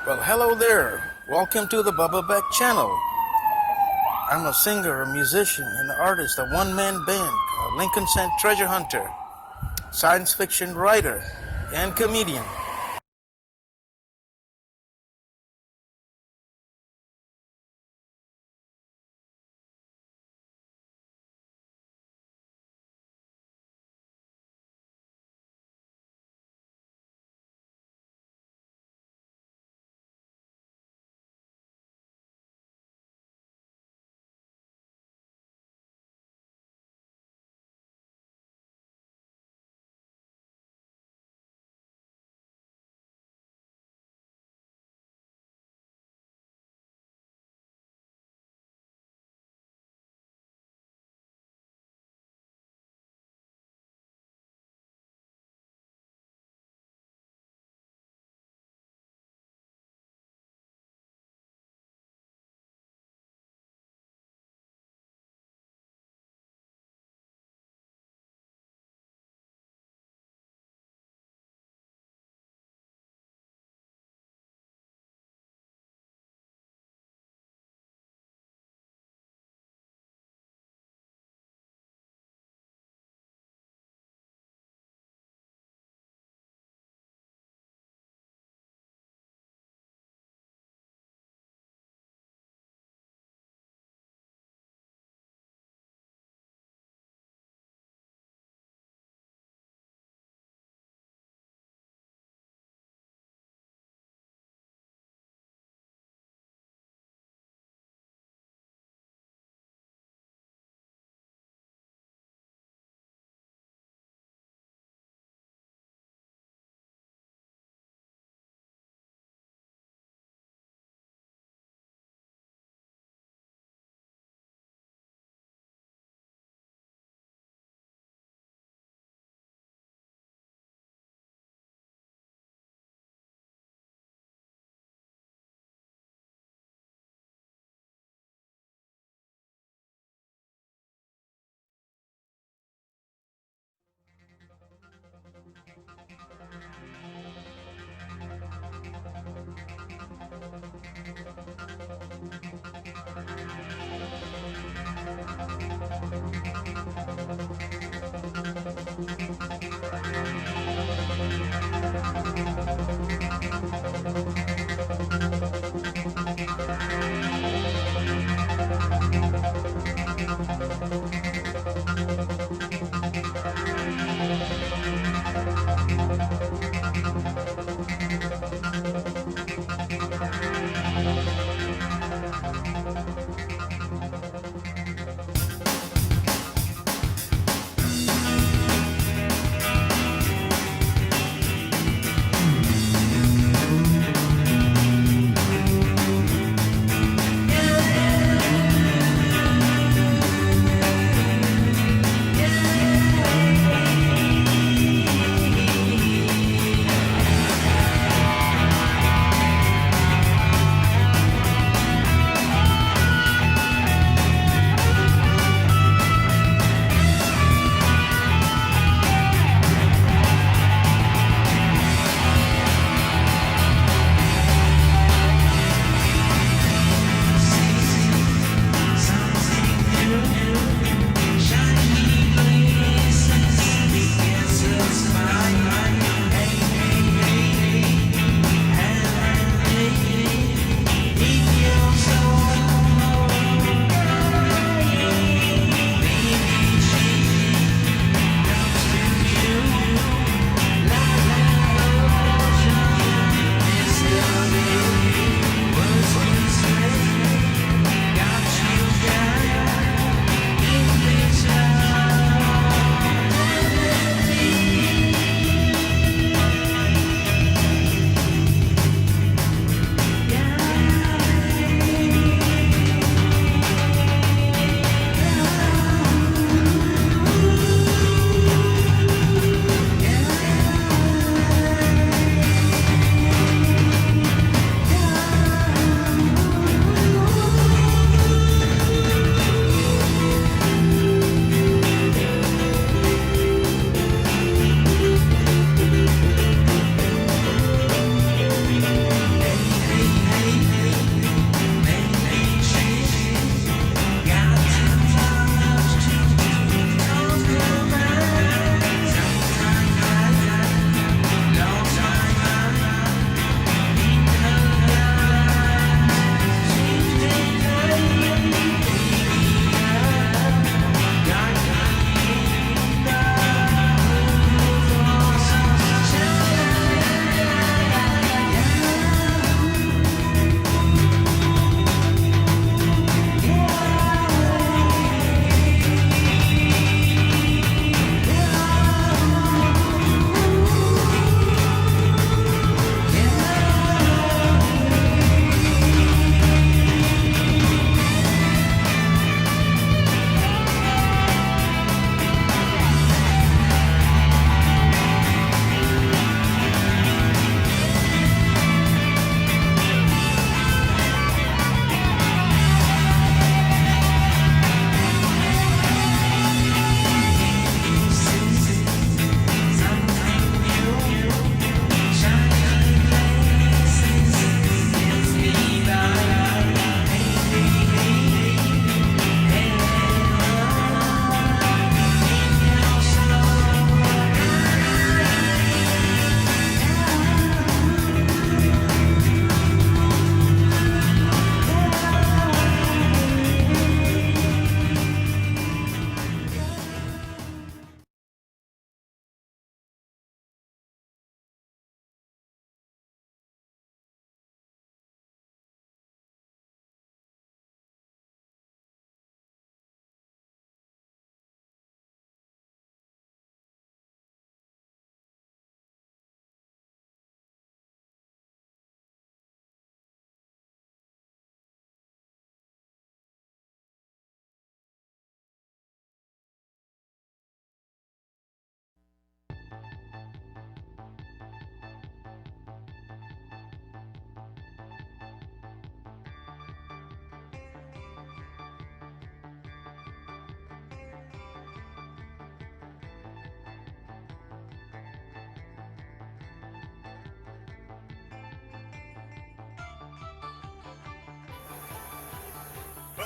Well, hello there. Welcome to the Bubba Beck channel. I'm a singer, a musician, an artist, a one-man band, a Lincoln Cent treasure hunter, science fiction writer, and comedian.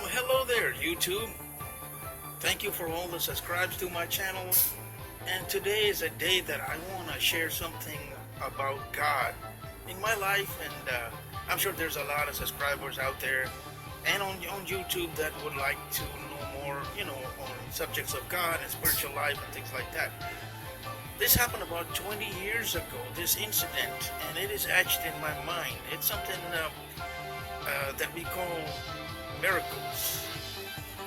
Oh, hello there, YouTube. Thank you for all the subscribes to my channel. And today is a day that I want to share something about God in my life. And I'm sure there's a lot of subscribers out there and on YouTube that would like to know more, on subjects of God and spiritual life and things like that. This happened about 20 years ago, this incident, and it is etched in my mind. It's something that we call miracles.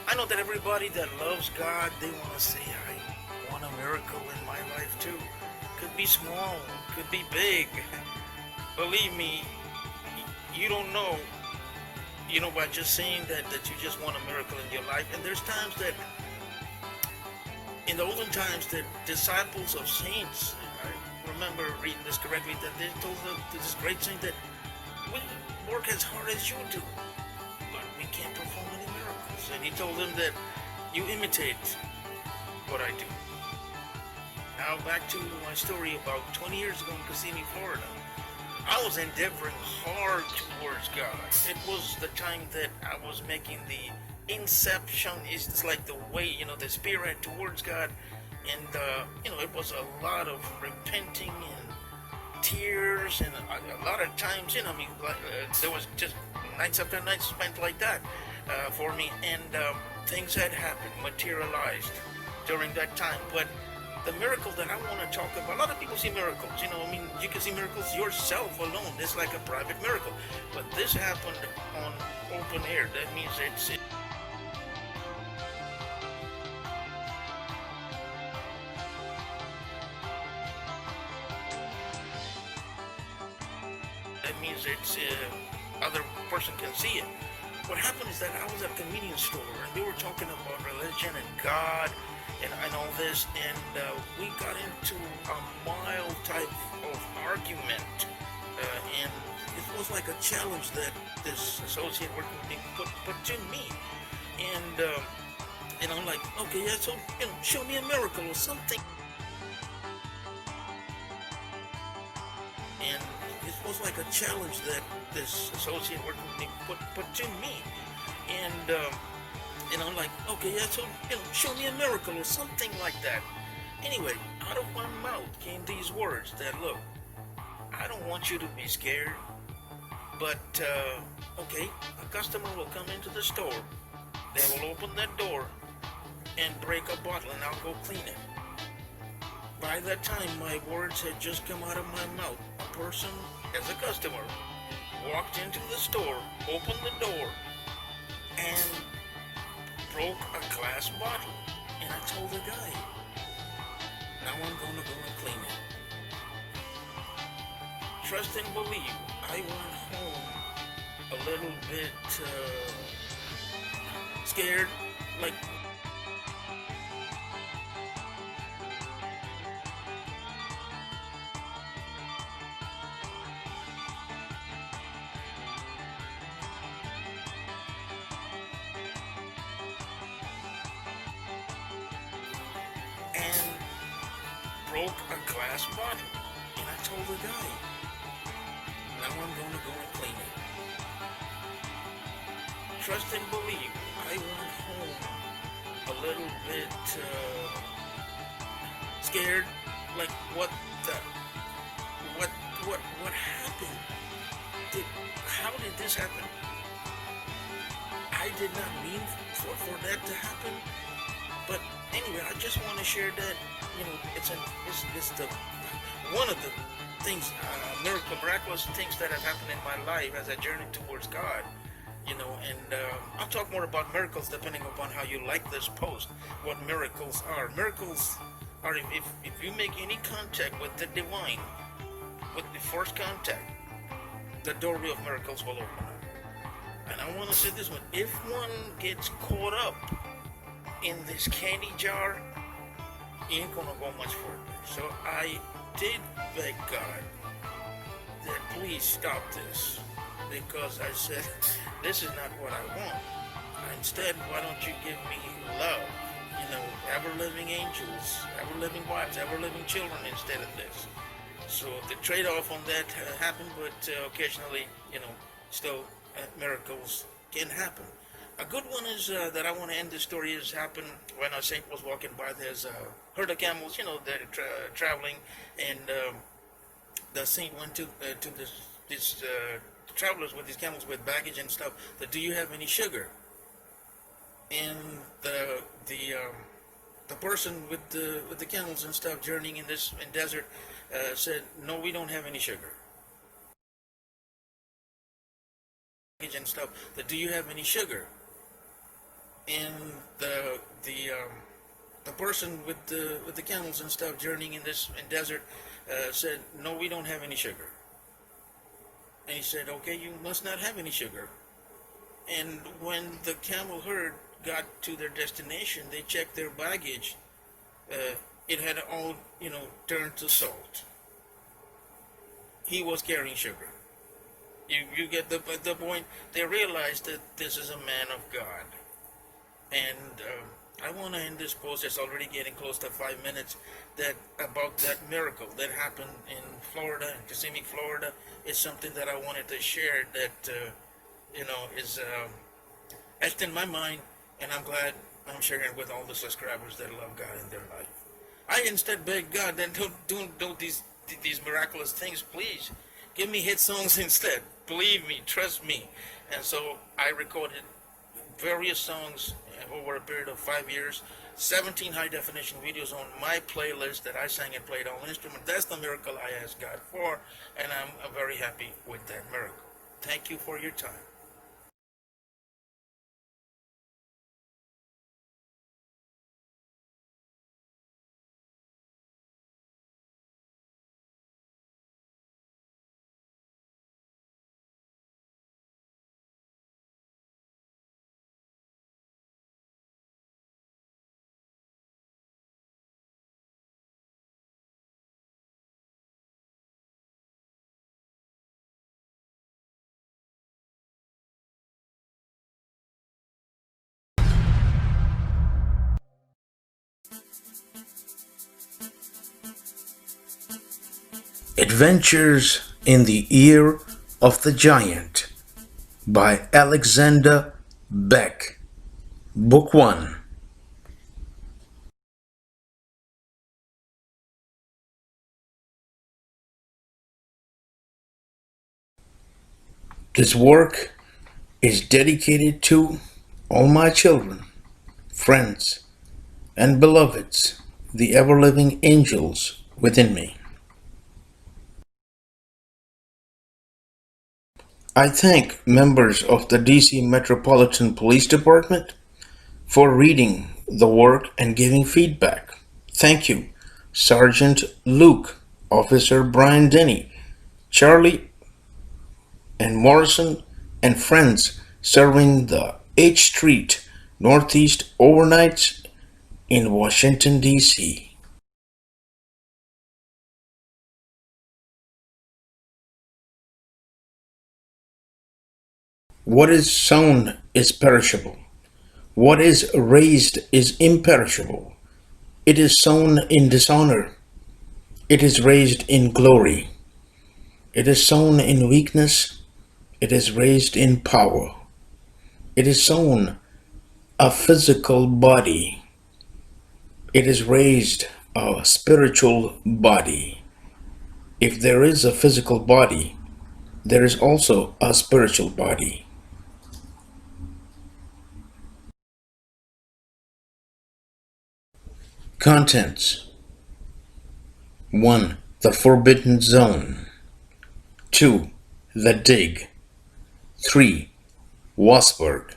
I know that everybody that loves God, they want to say, I want a miracle in my life too. Could be small, could be big. Believe me, you don't know, by just saying that you just want a miracle in your life. And there's times that, in the olden times, the disciples of saints, I remember reading this correctly, that they told this great saint that we work as hard as you do, but we can't perform any miracles. And he told them that you imitate what I do. Now back to my story about 20 years ago in Kissimmee, Florida. I was endeavoring hard towards God. It was the time that I was making the inception. It's like the way, the spirit towards God. And, it was a lot of repenting and tears and a lot of times, there was just nights after nights spent like that for me. And things had happened, materialized during that time. But the miracle that I want to talk about, a lot of people see miracles, you can see miracles yourself alone. It's like a private miracle. But this happened on open air. That means other person can see it. What happened is that I was at a convenience store and they were talking about religion and God and all this, and we got into a mild type of argument, and it was like a challenge that this associate working with me put to me, and I'm like, okay, yeah, so show me a miracle or something. And it was like a challenge that this associate working with me put to me, and I'm like, okay, yeah, so show me a miracle or something like that. Anyway, out of my mouth came these words that, look, I don't want you to be scared, but okay, a customer will come into the store, they will open that door and break a bottle, and I'll go clean it. By that time, my words had just come out of my mouth. A person, as a customer, walked into the store, opened the door, and broke a glass bottle. And I told the guy, now I'm going to go and clean it. Trust and believe, I went home a little bit scared, like, and broke a glass bottle. And I told the guy, now I'm going to go and clean it. Trust and believe, I went home a little bit scared, like, what happened? How did this happen? I did not mean for that to happen. But anyway, I just want to share that, it's the one of the things, miraculous things that have happened in my life as I journey towards God, and I'll talk more about miracles depending upon how you like this post, what miracles are. Miracles are if you make any contact with the divine, with the first contact, the doorway of miracles will open up. And I want to say this one, if one gets caught up in this candy jar, he ain't gonna go much further. So I did beg God that please stop this, because I said, this is not what I want. Instead, why don't you give me love, ever-living angels, ever-living wives, ever-living children instead of this. So the trade-off on that happened, but occasionally, still miracles can happen. A good one is that I want to end this story is happened when a saint was walking by. There's a herd of camels, they're traveling, and the saint went to this travelers with these camels with baggage and stuff. That, do you have any sugar? And the person with the camels and stuff journeying in this desert said, no, we don't have any sugar. And stuff. That, do you have any sugar? And the person with the camels and stuff journeying in this desert said, no, we don't have any sugar. And he said, okay, you must not have any sugar. And when the camel herd got to their destination, they checked their baggage. It had all, turned to salt. He was carrying sugar. You get the point. They realized that this is a man of God. And I want to end this post. It's already getting close to 5 minutes. That about that miracle that happened in Florida, in Kissimmee, Florida, is something that I wanted to share. That is etched in my mind, and I'm glad I'm sharing it with all the subscribers that love God in their life. I instead beg God, then don't these miraculous things, please. Give me hit songs instead. Believe me, trust me. And so I recorded various songs over a period of 5 years, 17 high definition videos on my playlist that I sang and played all instruments. That's the miracle I asked God for, and I'm very happy with that miracle. Thank you for your time. Adventures in the Ear of the Giant by Alexander Beck. Book 1. This work is dedicated to all my children, friends, and beloveds, the ever-living angels within me. I thank members of the DC Metropolitan Police Department for reading the work and giving feedback. Thank you, Sergeant Luke, Officer Brian Denny, Charlie and Morrison, and friends serving the H Street Northeast overnights in Washington, D.C. What is sown is perishable. What is raised is imperishable. It is sown in dishonor. It is raised in glory. It is sown in weakness. It is raised in power. It is sown a physical body. It is raised a spiritual body. If there is a physical body, there is also a spiritual body. Contents: 1. The Forbidden Zone. 2. The Dig. 3. Wasberg.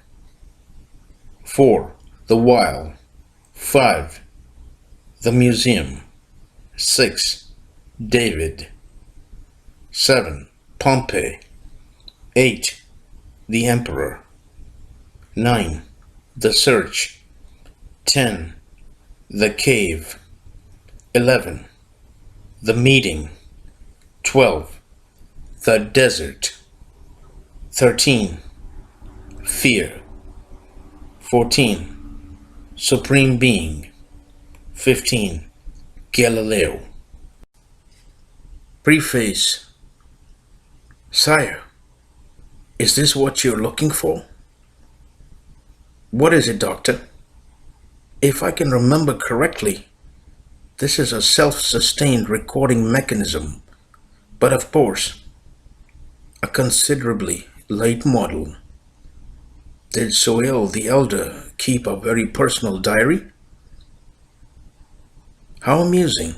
4. The Weil. 5. The Museum. 6. David. 7. Pompey. 8. The Emperor. 9. The Search. 10. The Cave. 11. The Meeting. 12. The Desert. 13. Fear. 14. Supreme Being. 15. Galileo. Preface. Sire, is this what you're looking for? What is it, Doctor? If I can remember correctly, this is a self-sustained recording mechanism, but of course, a considerably late model. Did Sohail the Elder keep a very personal diary? How amusing.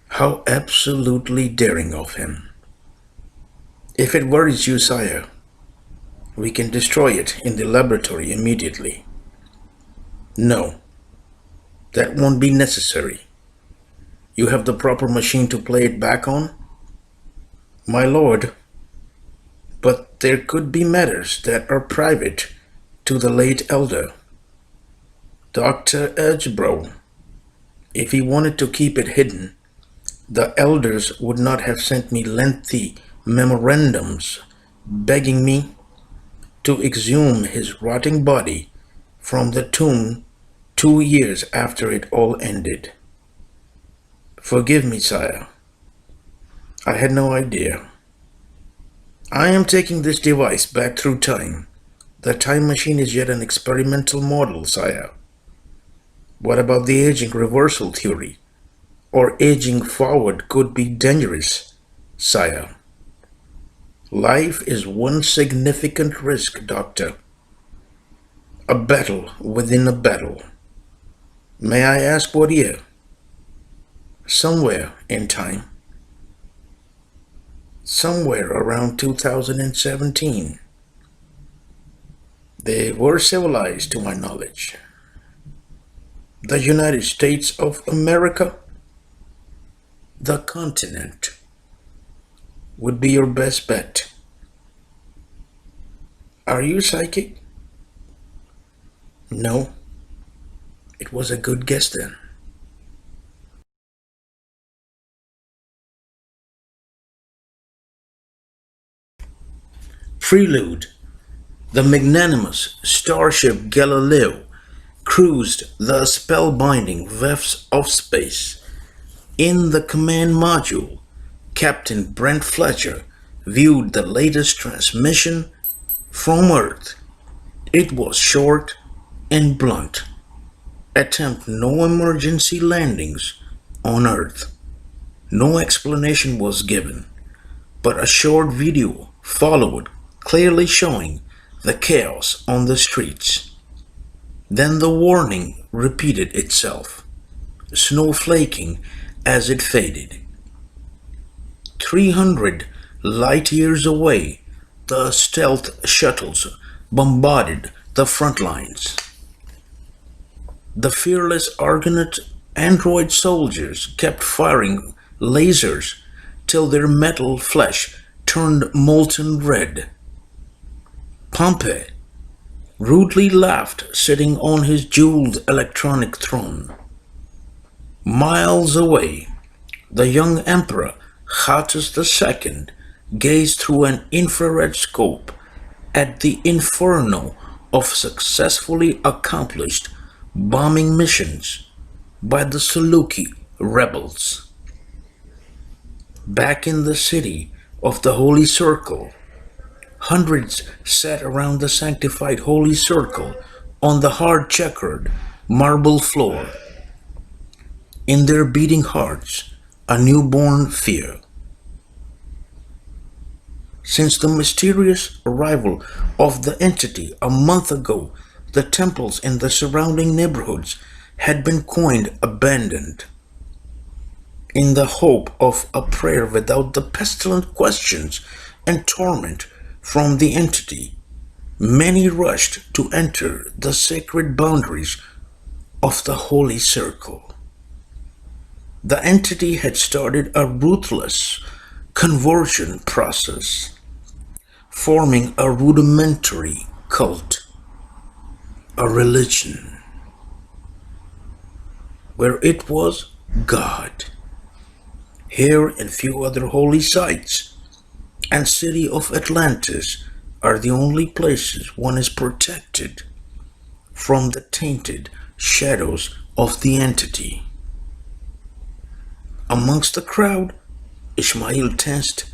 How absolutely daring of him. If it worries you, sire, we can destroy it in the laboratory immediately. No, that won't be necessary. You have the proper machine to play it back on? My lord, but there could be matters that are private to the late elder. Dr. Edgebrow, if he wanted to keep it hidden, the elders would not have sent me lengthy memorandums begging me to exhume his rotting body from the tomb 2 years after it all ended. Forgive me, sire. I had no idea. I am taking this device back through time. The time machine is yet an experimental model, sire. What about the aging reversal theory? Or aging forward could be dangerous, sire. Life is one significant risk, Doctor. A battle within a battle. May I ask what year? Somewhere in time. Somewhere around 2017. They were civilized, to my knowledge. The United States of America? The continent would be your best bet. Are you psychic? No. It was a good guess then. Prelude. The magnanimous starship Galileo cruised the spellbinding wefts of space. In the command module, Captain Brent Fletcher viewed the latest transmission from Earth. It was short and blunt. Attempt no emergency landings on Earth. No explanation was given, but a short video followed, clearly showing the chaos on the streets. Then the warning repeated itself, snowflaking as it faded. 300 light years away, the stealth shuttles bombarded the front lines. The fearless Argonaut android soldiers kept firing lasers till their metal flesh turned molten red. Pompey rudely laughed sitting on his jeweled electronic throne. Miles away, the young emperor Hattus II gazed through an infrared scope at the inferno of successfully accomplished bombing missions by the Seleucid rebels. Back in the city of the Holy Circle, hundreds sat around the sanctified Holy Circle on the hard-checkered marble floor. In their beating hearts, a newborn fear. Since the mysterious arrival of the entity a month ago, the temples in the surrounding neighborhoods had been coined abandoned. In the hope of a prayer without the pestilent questions and torment from the entity, many rushed to enter the sacred boundaries of the Holy Circle. The entity had started a ruthless conversion process, forming a rudimentary cult, a religion, where it was God. Here and few other holy sites and city of Atlantis are the only places one is protected from the tainted shadows of the entity. Amongst the crowd, Ishmael tensed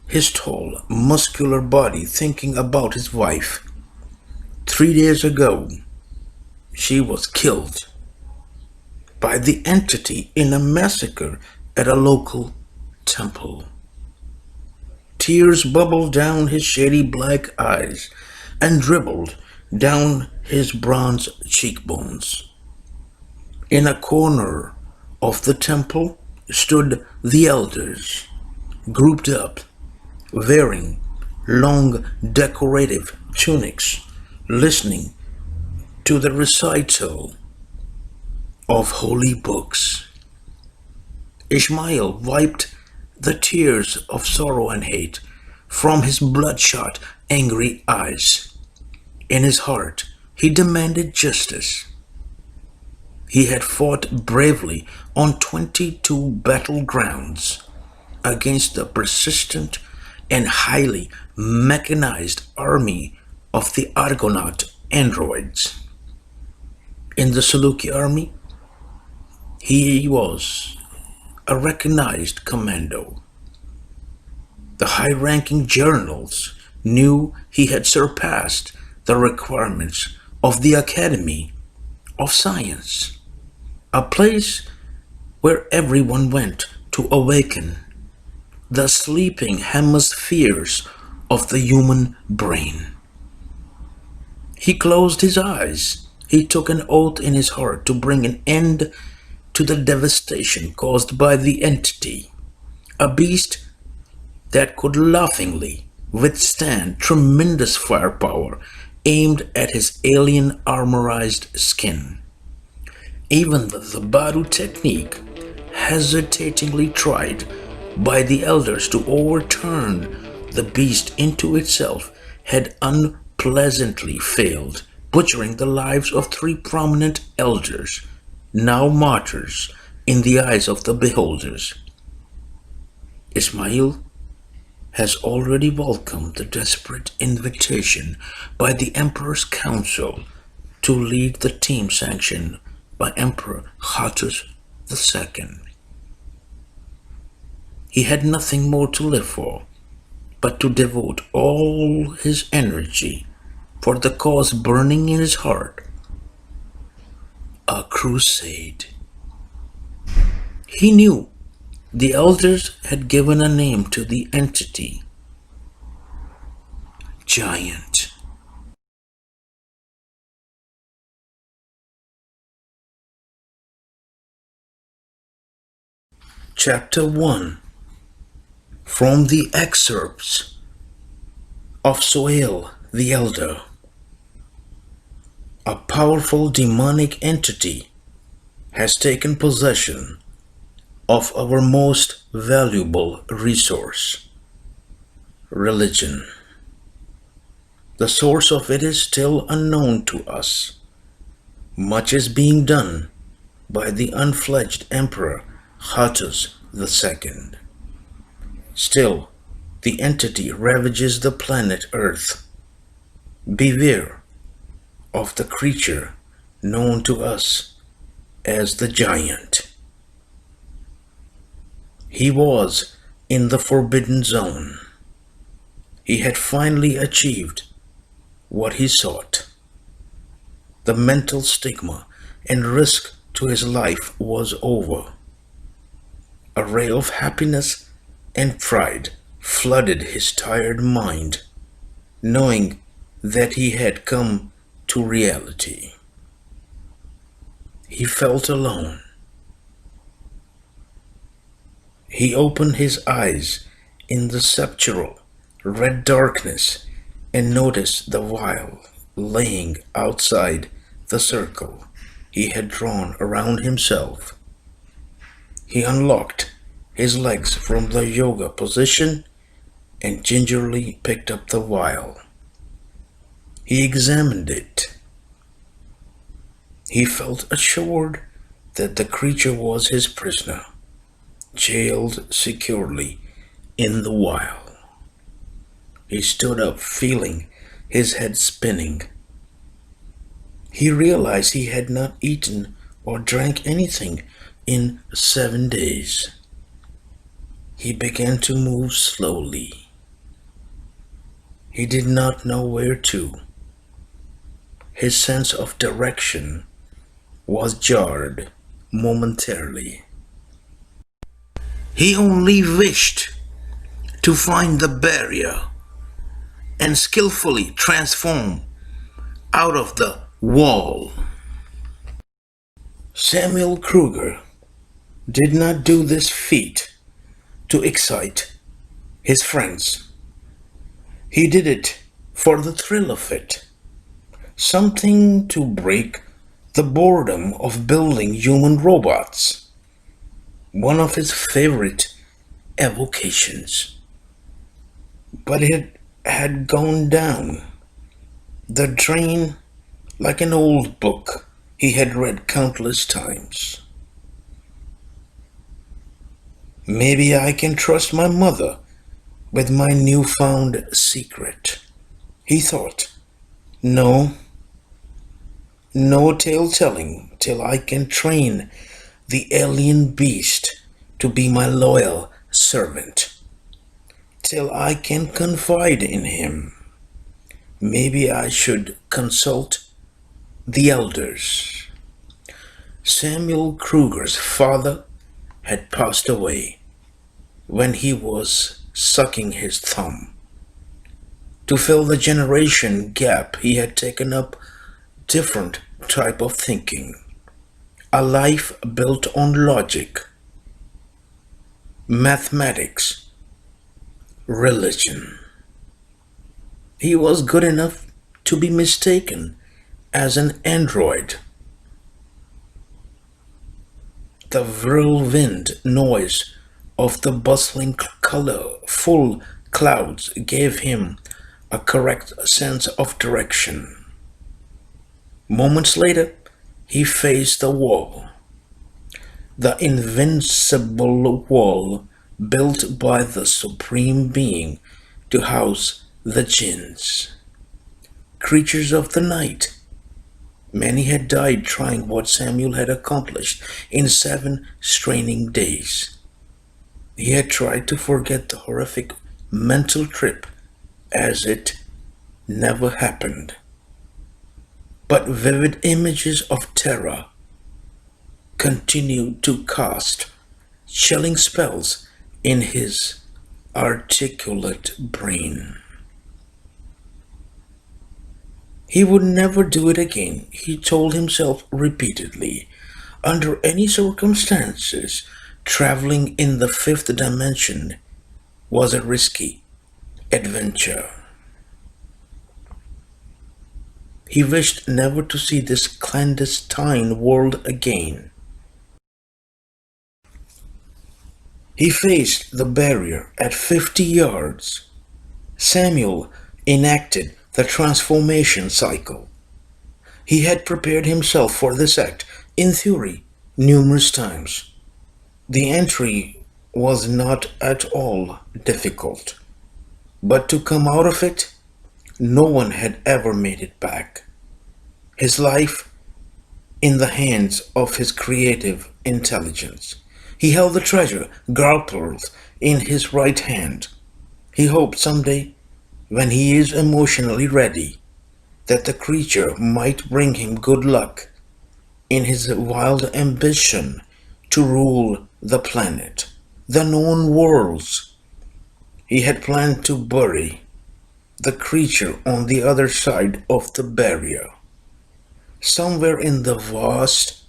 his tall, muscular body thinking about his wife. 3 days ago, she was killed by the entity in a massacre at a local temple. Tears bubbled down his shady black eyes and dribbled down his bronze cheekbones. In a corner of the temple stood the elders, grouped up, wearing long decorative tunics, listening to the recital of holy books. Ishmael wiped the tears of sorrow and hate from his bloodshot, angry eyes. In his heart, he demanded justice. He had fought bravely on 22 battlegrounds against the persistent and highly mechanized army of the Argonaut androids. In the Saluki army, he was a recognized commando. The high-ranking generals knew he had surpassed the requirements of the Academy of Science, a place where everyone went to awaken the sleeping hemispheres of the human brain. He closed his eyes. He took an oath in his heart to bring an end to the devastation caused by the entity, a beast that could laughingly withstand tremendous firepower aimed at his alien armorized skin. Even the Zabaru technique, hesitatingly tried by the elders to overturn the beast into itself, had unpleasantly failed, butchering the lives of 3 prominent elders, now martyrs in the eyes of the beholders. Ismail has already welcomed the desperate invitation by the Emperor's Council to lead the team sanctioned by Emperor Hattus II. He had nothing more to live for but to devote all his energy for the cause burning in his heart, a crusade. He knew the elders had given a name to the entity, Giant. Chapter 1. From the excerpts of Sohail the Elder. A powerful demonic entity has taken possession of our most valuable resource, religion. The source of it is still unknown to us. Much is being done by the unfledged Emperor Hattus II. Still, the entity ravages the planet Earth. Beware of the creature known to us as the Giant. He was in the Forbidden Zone. He had finally achieved what he sought. The mental stigma and risk to his life was over. A ray of happiness and pride flooded his tired mind, knowing that he had come to reality. He felt alone. He opened his eyes in the sepulchral red darkness and noticed the vial laying outside the circle he had drawn around himself. He unlocked his legs from the yoga position and gingerly picked up the vial. He examined it. He felt assured that the creature was his prisoner, jailed securely in the vial. He stood up, feeling his head spinning. He realized he had not eaten or drank anything in 7 days. He began to move slowly. He did not know where to. His sense of direction was jarred momentarily. He only wished to find the barrier and skillfully transform out of the wall. Samuel Kruger did not do this feat to excite his friends. He did it for the thrill of it, something to break the boredom of building human robots, one of his favorite avocations. But it had gone down the drain like an old book he had read countless times. Maybe I can trust my mother with my newfound secret, he thought. No, no tale telling till I can train the alien beast to be my loyal servant, till I can confide in him. Maybe I should consult the elders. Samuel Kruger's father had passed away when he was sucking his thumb. To fill the generation gap, he had taken up different type of thinking, a life built on logic, mathematics, religion. He was good enough to be mistaken as an android. The whirlwind noise of the bustling, colorful clouds gave him a correct sense of direction. Moments later, he faced the wall, the invincible wall built by the Supreme Being to house the jinns, creatures of the night. Many had died trying what Samuel had accomplished in 7 straining days. He had tried to forget the horrific mental trip as it never happened. But vivid images of terror continued to cast chilling spells in his articulate brain. He would never do it again, he told himself repeatedly. Under any circumstances, traveling in the 5th dimension was a risky adventure. He wished never to see this clandestine world again. He faced the barrier at 50 yards. Samuel enacted the transformation cycle. He had prepared himself for this act, in theory, numerous times. The entry was not at all difficult, but to come out of it, no one had ever made it back. His life in the hands of his creative intelligence. He held the treasure grappled in his right hand. He hoped someday, when he is emotionally ready, that the creature might bring him good luck in his wild ambition to rule the planet, the known worlds. He had planned to bury the creature on the other side of the barrier, somewhere in the vast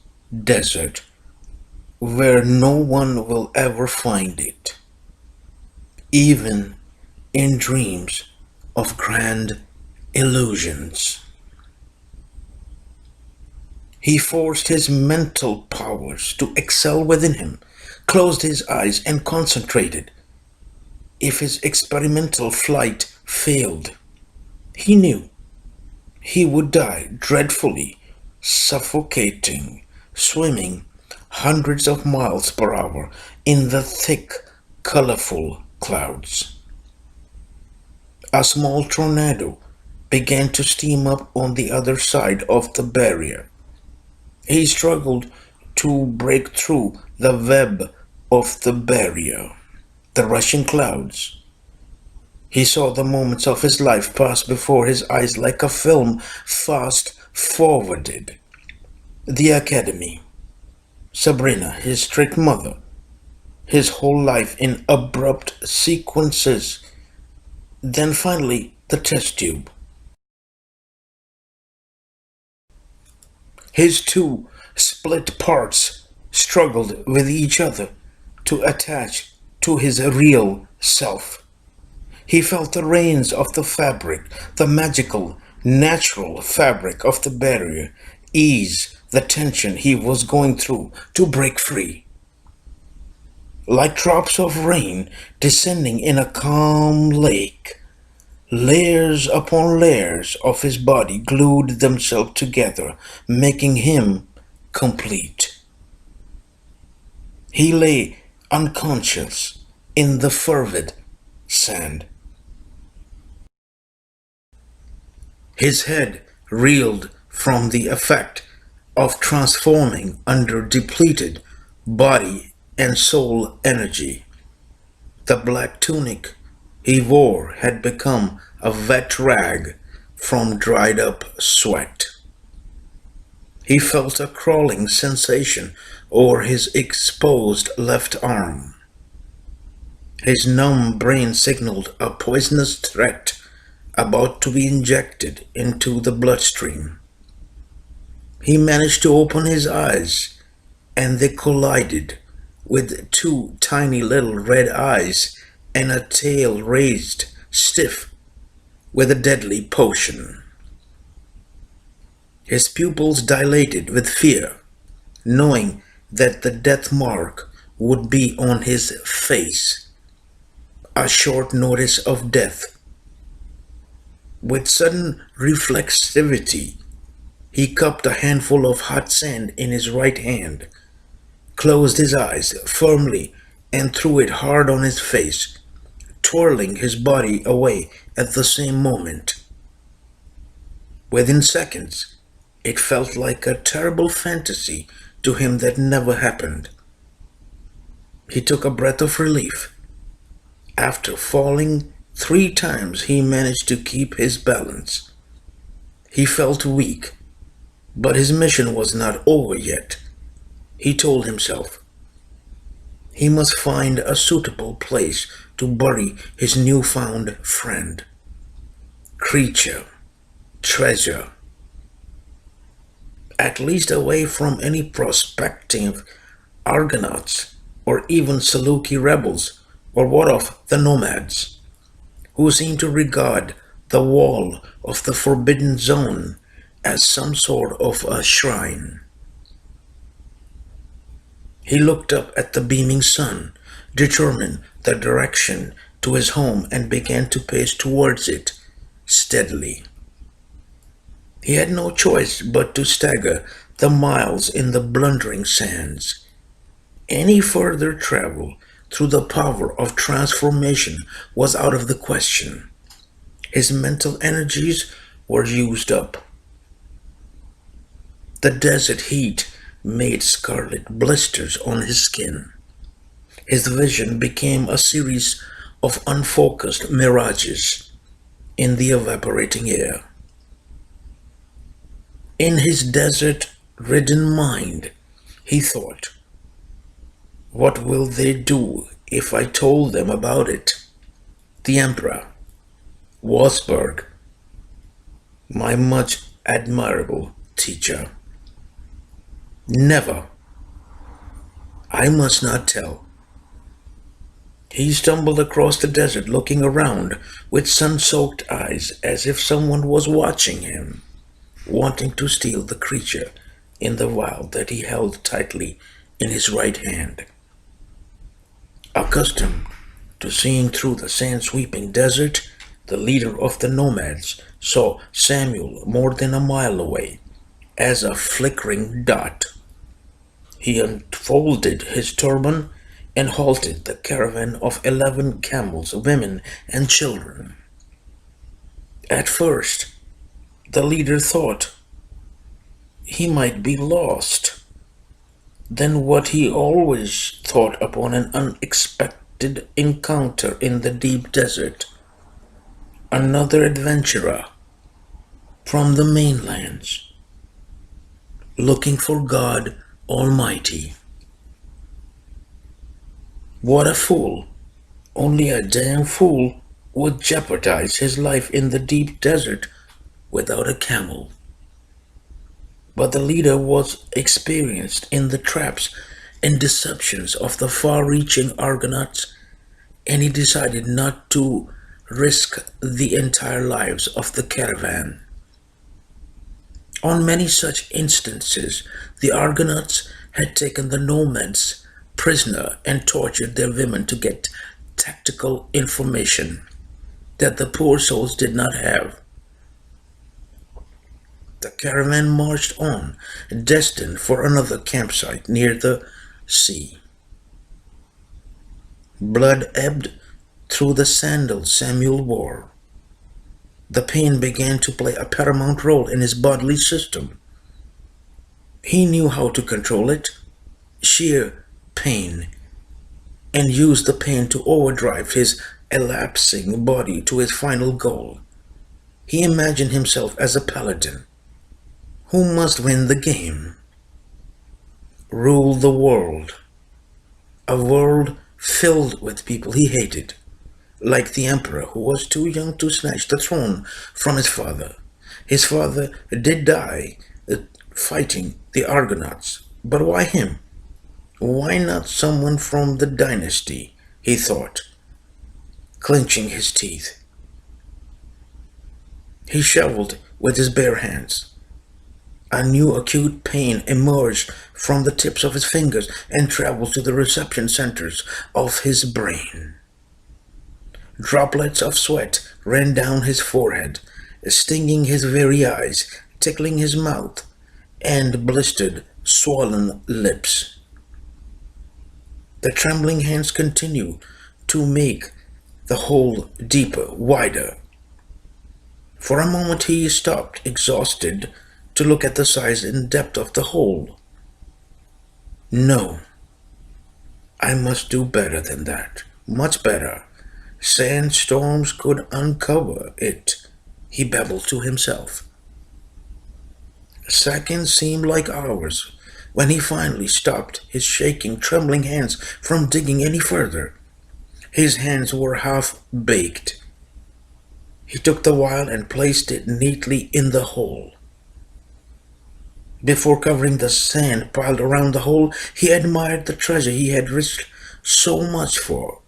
desert where no one will ever find it, even in dreams of grand illusions. He forced his mental powers to excel within him, closed his eyes and concentrated. If his experimental flight failed, he knew he would die dreadfully, suffocating, swimming hundreds of miles per hour in the thick, colorful clouds. A small tornado began to steam up on the other side of the barrier. He struggled to break through the web of the barrier, the rushing clouds. He saw the moments of his life pass before his eyes like a film fast forwarded the academy, Sabrina, his strict mother, his whole life in abrupt sequences, then finally the test tube. His two split parts struggled with each other to attach to his real self. He felt the reins of the fabric, the magical, natural fabric of the barrier, ease the tension he was going through to break free. Like drops of rain descending in a calm lake, layers upon layers of his body glued themselves together, making him complete. He lay unconscious in the fervid sand. His head reeled from the effect of transforming under depleted body and soul energy. The black tunic he wore had become a wet rag from dried up sweat. He felt a crawling sensation over his exposed left arm. His numb brain signaled a poisonous threat about to be injected into the bloodstream. He managed to open his eyes, and they collided with two tiny little red eyes and a tail raised stiff with a deadly potion. His pupils dilated with fear, knowing that the death mark would be on his face, a short notice of death. With sudden reflexivity, he cupped a handful of hot sand in his right hand, closed his eyes firmly, and threw it hard on his face, twirling his body away at the same moment. Within seconds, it felt like a terrible fantasy to him that never happened. He took a breath of relief. After falling 3 times, he managed to keep his balance. He felt weak, but his mission was not over yet. He told himself he must find a suitable place to bury his newfound friend, creature, treasure, at least away from any prospective Argonauts or even Saluki rebels, or what of the nomads, who seemed to regard the wall of the forbidden zone as some sort of a shrine. He looked up at the beaming sun, determined the direction to his home, and began to pace towards it steadily. He had no choice but to stagger the miles in the blundering sands. Any further travel through the power of transformation was out of the question. His mental energies were used up. The desert heat made scarlet blisters on his skin. His vision became a series of unfocused mirages in the evaporating air. In his desert-ridden mind, he thought, "What will they do if I told them about it? The Emperor, Wasberg, my much admirable teacher. Never. I must not tell." He stumbled across the desert, looking around with sun-soaked eyes as if someone was watching him, wanting to steal the creature in the vial that he held tightly in his right hand. Accustomed to seeing through the sand-sweeping desert, the leader of the nomads saw Samuel more than a mile away as a flickering dot. He unfolded his turban and halted the caravan of 11 camels, women, and children. At first, the leader thought he might be lost. Then what he always thought upon an unexpected encounter in the deep desert. Another adventurer from the mainlands. looking for God Almighty. What a fool! Only a damn fool would jeopardize his life in the deep desert without a camel. But the leader was experienced in the traps and deceptions of the far-reaching Argonauts, and he decided not to risk the entire lives of the caravan. On many such instances, the Argonauts had taken the nomads prisoner and tortured their women to get tactical information that the poor souls did not have. The caravan marched on, destined for another campsite near the sea. Blood ebbed through the sandals Samuel wore. The pain began to play a paramount role in his bodily system. He knew how to control it, sheer pain, and use the pain to overdrive his elapsing body to his final goal. He imagined himself as a paladin who must win the game, rule the world, a world filled with people he hated, like the emperor who was too young to snatch the throne from his father. His father did die fighting the Argonauts, but why him? Why not someone from the dynasty? He thought, clenching his teeth. He shoveled with his bare hands. A new acute pain emerged from the tips of his fingers and traveled to the reception centers of his brain. Droplets of sweat ran down his forehead, stinging his very eyes, tickling his mouth, and blistered, swollen lips. The trembling hands continued to make the hole deeper, wider. For a moment he stopped, exhausted, to look at the size and depth of the hole. No, I must do better than that, much better. Sandstorms could uncover it, he babbled to himself. Seconds seemed like hours when he finally stopped his shaking, trembling hands from digging any further. His hands were half baked. He took the vial and placed it neatly in the hole. Before covering the sand piled around the hole, he admired the treasure he had risked so much for.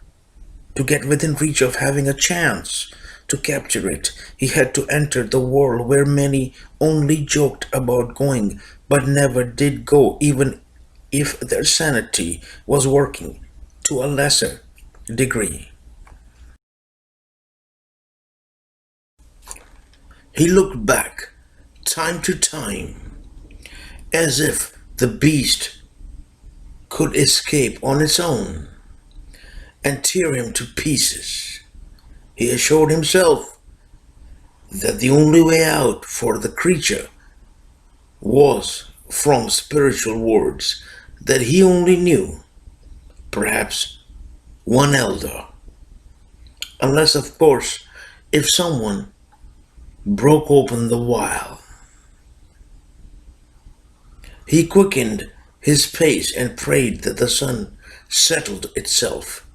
To get within reach of having a chance to capture it, he had to enter the world where many only joked about going, but never did go, even if their sanity was working to a lesser degree. He looked back, time to time, as if the beast could escape on its own and tear him to pieces. He assured himself that the only way out for the creature was from spiritual words that he only knew, perhaps one elder. Unless, of course, if someone broke open the vial. He quickened his pace and prayed that the sun settled itself.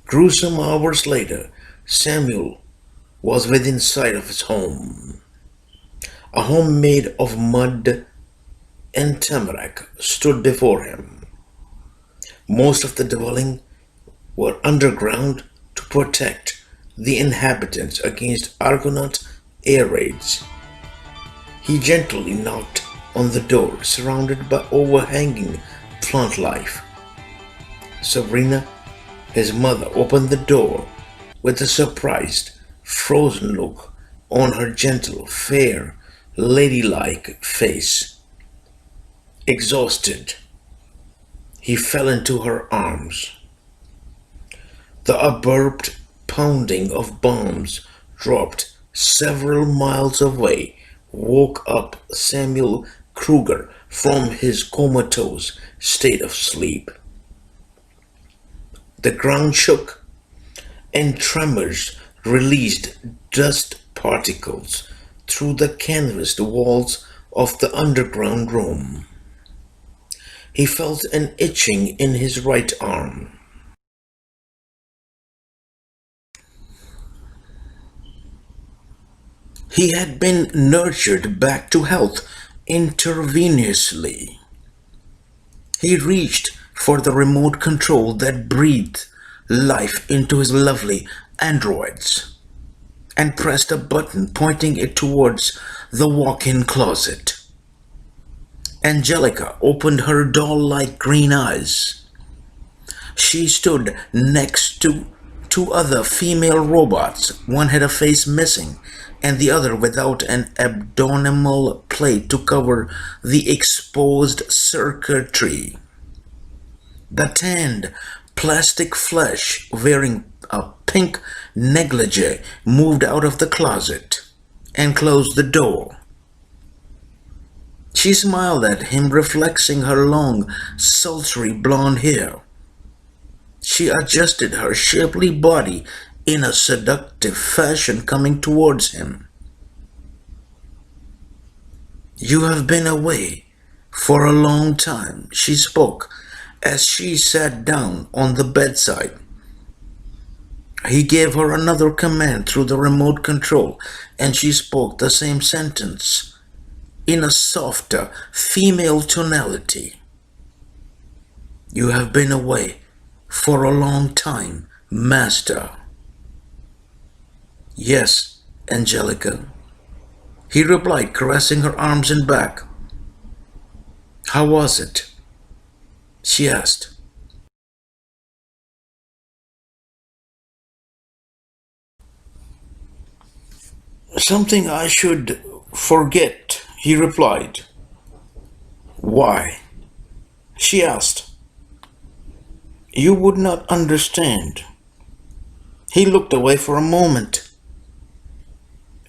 Gruesome hours later, Samuel was within sight of his home. A home made of mud and tamarack stood before him. Most of the dwelling were underground to protect the inhabitants against Argonaut air raids. He gently knocked on the door, surrounded by overhanging plant life. Sabrina, his mother, opened the door with a surprised, frozen look on her gentle, fair, ladylike face. Exhausted, he fell into her arms. The abrupt pounding of bombs dropped several miles away woke up Samuel Kruger from his comatose state of sleep. The ground shook, and tremors released dust particles through the canvased walls of the underground room. He felt an itching in his right arm. He had been nurtured back to health intravenously. He reached for the remote control that breathed life into his lovely androids and pressed a button pointing it towards the walk-in closet. Angelica opened her doll-like green eyes. She stood next to two other female robots. One had a face missing, and the other without an abdominal plate to cover the exposed circuitry. The tanned plastic flesh wearing a pink negligee moved out of the closet and closed the door. She smiled at him, reflexing her long, sultry blonde hair. She adjusted her shapely body in a seductive fashion, coming towards him. "You have been away for a long time," she spoke as she sat down on the bedside. He gave her another command through the remote control, and she spoke the same sentence in a softer female tonality. "You have been away for a long time, Master." "Yes, Angelica," he replied, caressing her arms and back. "How was it?" she asked. "Something I should forget," he replied. "Why?" she asked. "You would not understand." He looked away for a moment.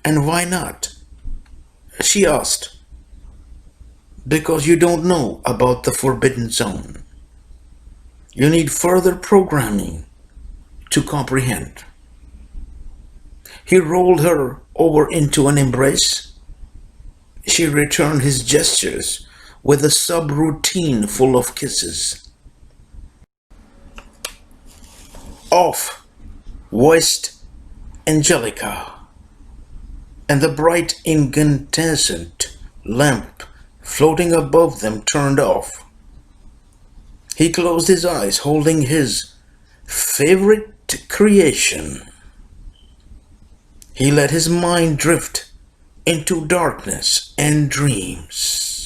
"And why not?" she asked. "Because you don't know about the Forbidden Zone. You need further programming to comprehend." He rolled her over into an embrace. She returned his gestures with a subroutine full of kisses. "Off," voiced Angelica, and the bright incandescent lamp floating above them turned off. He closed his eyes, holding his favorite creation. He let his mind drift into darkness and dreams.